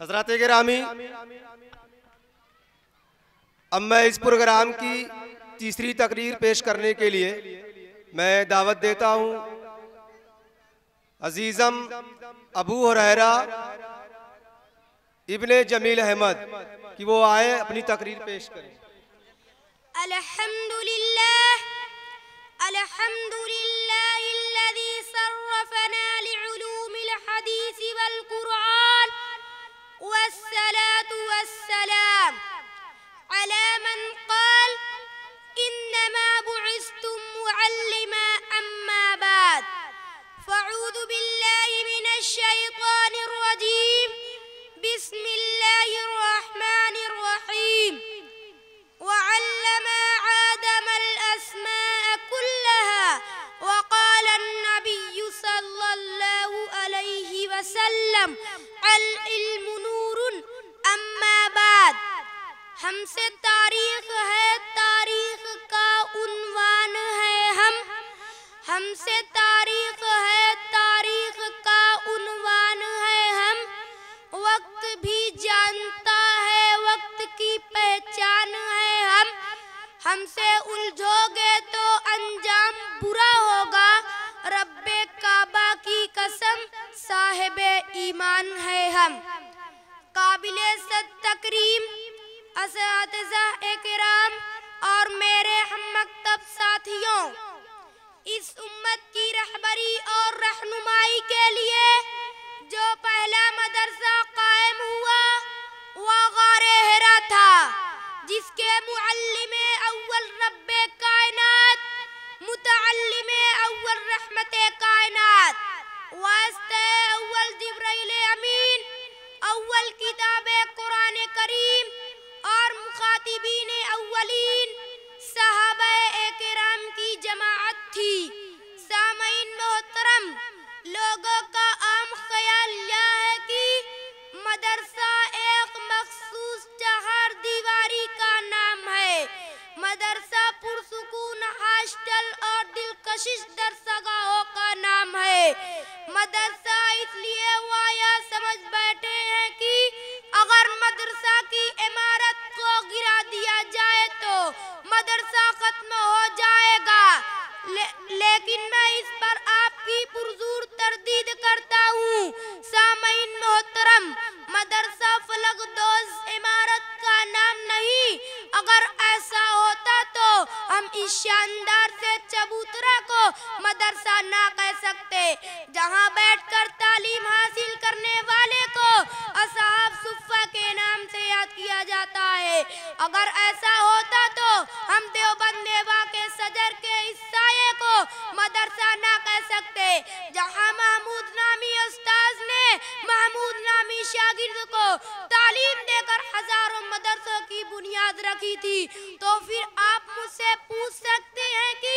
حضرات گرامی، اب میں اس پروگرام کی تیسری تقریر پیش کرنے کے لیے میں دعوت دیتا ہوں عزیزم ابو ہریرہ ابن جمیل احمد کہ وہ آئے اپنی تقریر پیش کریں۔ الحمدللہ الذي صرفنا لعلوم الحديث والقرآن والصلاة والسلام على من قال إنما بعثتم معلما أما بعد فأعوذ بالله من الشيطان الرجيم بسم الله الرحمن الرحيم وعلم آدم الأسماء كلها وقال النبي صلى الله عليه وسلم العلم نور أما بعد۔ ہم سے تاریخ ہے، تاریخ کا عنوان ہے ہم سے تاریخ ہے، تاریخ کا عنوان ہے وقت بھی جانتا ہے، وقت کی پہچان ہے ہم سے الجھو گے تو انجام برا ہوگا، رب کعبہ کی قسم صاحب ایمان ہے ہم۔ قابل صد تکریم اساتذہ اکرام اور میرے ہم مکتب ساتھیوں، اس امت کی رہبری اور رہنمائی کے لیے جو پہلا مدرسہ قائم ہوا وہ غار حرا تھا، جس کے معلم اول رب کائنات، متعلم اول رحمت کائنات، واسطہ اول جبرائیل امین، اول کتاب قرآن کریم اور مخاطبین اولین صحابہ اکرام کی جماعت تھی۔ سامعین محترم، لوگوں کا عام خیال یہ ہے کہ مدرسہ ایک مخصوص چہار دیواری کا نام ہے، مدرسہ پرسکون ہاسٹل اور دلکشش درسگاہوں کا نام ہے۔ مدرسہ اس لیے وہ یہ سمجھ بیٹھے ہیں کہ اگر مدرسہ کی عمارت کو گرا دیا جائے تو مدرسہ ختم ہو جائے گا، لیکن میں اس پر آپ کی پرزور تردید کرتا ہوں۔ سامعین محترم، مدرسہ فلک دوز عمارت کا نام نہیں، اگر ایسا ہوتا تو ہم اس شاندار سے چبوترا کو مدرسہ نہ کہہ سکتے، جہاں بیٹھ کر تعلیم حاصل کرنے والے کو اصحاب صفہ کے نام سے یاد کیا جاتا ہے۔ اگر ایسا ہوتا تو ہم دیوبند نیوا کے شجر کے اس سائے کو مدرسہ نہ کہہ سکتے، جہاں محمود نامی استاذ نے محمود نامی شاگرد کو تعلیم دے کر ہزاروں مدرسوں کی بنیاد رکھی تھی۔ تو پھر آپ مجھ سے پوچھ سکتے ہیں کہ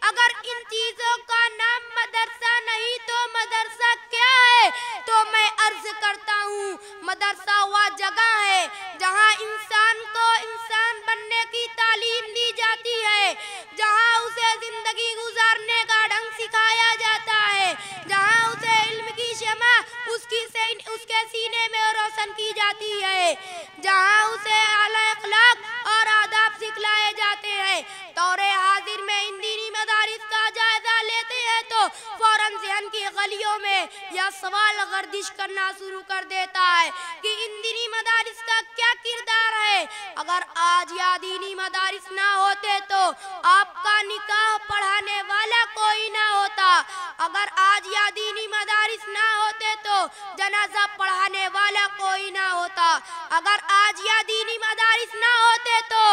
اگر ان چیزوں کا نام مدرسہ نہیں تو مدرسہ کیا ہے؟ تو میں عرض کرتا ہوں، مدرسہ وہ جگہ ہے جہاں انسان کو انسان بننے کی تعلیم دی جاتی ہے، جہاں اسے زندگی گزارنے کا ڈھنگ سکھایا جاتا ہے، جہاں اسے علم کی شمع اس کے سینے میں روشن کی جاتی ہے، جہاں اسے اعلیٰ اخلاق اور آداب سکھلائے جاتے ہیں۔ دور حاضر میں ان دینی مدارس کا جائزہ لیتے ہیں تو فوراً ذہن کی گلیوں میں یہ سوال گردش کرنا شروع کر دیتا ہے کہ ان دینی مدارس کا کیا کردار ہے؟ اگر آج یہ دینی مدارس نہ ہوتے تو آپ کا نکاح پڑھانے والا کوئی نہ ہوتا، اگر آج یہ دینی مدارس نہ ہوتے تو جنازہ پڑھانے والا کوئی نہ ہوتا، اگر آج یہ دینی مدارس نہ ہوتے تو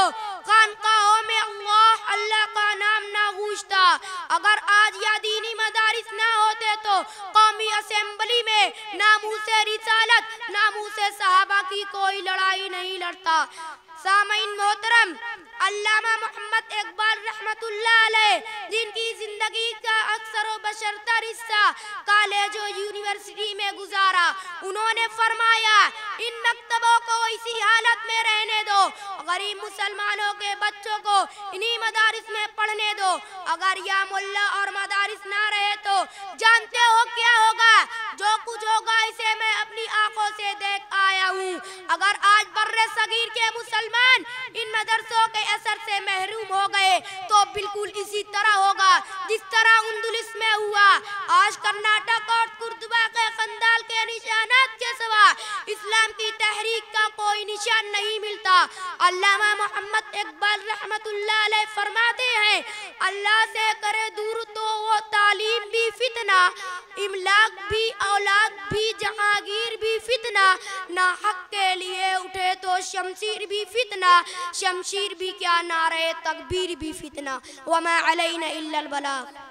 خانقاہوں میں اللہ کا نام نہ گونجتا، اگر آج یہ دینی مدارس نہ ہوتے تو قومی اسمبلی میں ناموس رسالت، ناموس صحابہ کی کوئی لڑائی نہیں لڑتا۔ سامعین محترم، علامہ محمد اقبال رحمت اللہ علیہ، جن کی زندگی کا اکثر و بیشتر حصہ کالج و یونیورسٹی میں گزارا، انہوں نے فرمایا ان مکتبوں کو اسی حالت میں رہنے دو، غریب مسلمانوں کے بچوں کو انہی مدارس میں پڑھنے دو، اگر یا ملا اور مدارس نہ رہے تو جانتے ہو کیا ہوگا؟ جو کچھ ہوگا اسے میں اپنی آنکھوں سے دیکھ آیا ہوں۔ اگر آج بر صغیر کے مسلمان ان مدرسوں کے اثر سے محروم ہو گئے تو بالکل اسی طرح ہوگا جس طرح اندلس میں ہوا۔ آج کرناٹک اور کردوا کے قندال کے نشانات کے سوا اسلام کی تحریک کا کوئی نشان نہیں ملتا۔ علامہ محمد اقبال رحمت اللہ علیہ فرماتے ہیں، اللہ سے کرے دور تو وہ تعلیم بھی فتنہ، املاک بھی، اولاد بھی، جہانگیر بھی فتنہ، نہ حق کے لیے اٹھے تو شمشیر بھی فتنہ، شمشیر بھی کیا نعرہ تکبیر بھی فتنہ، وما علینا الا البلاغ۔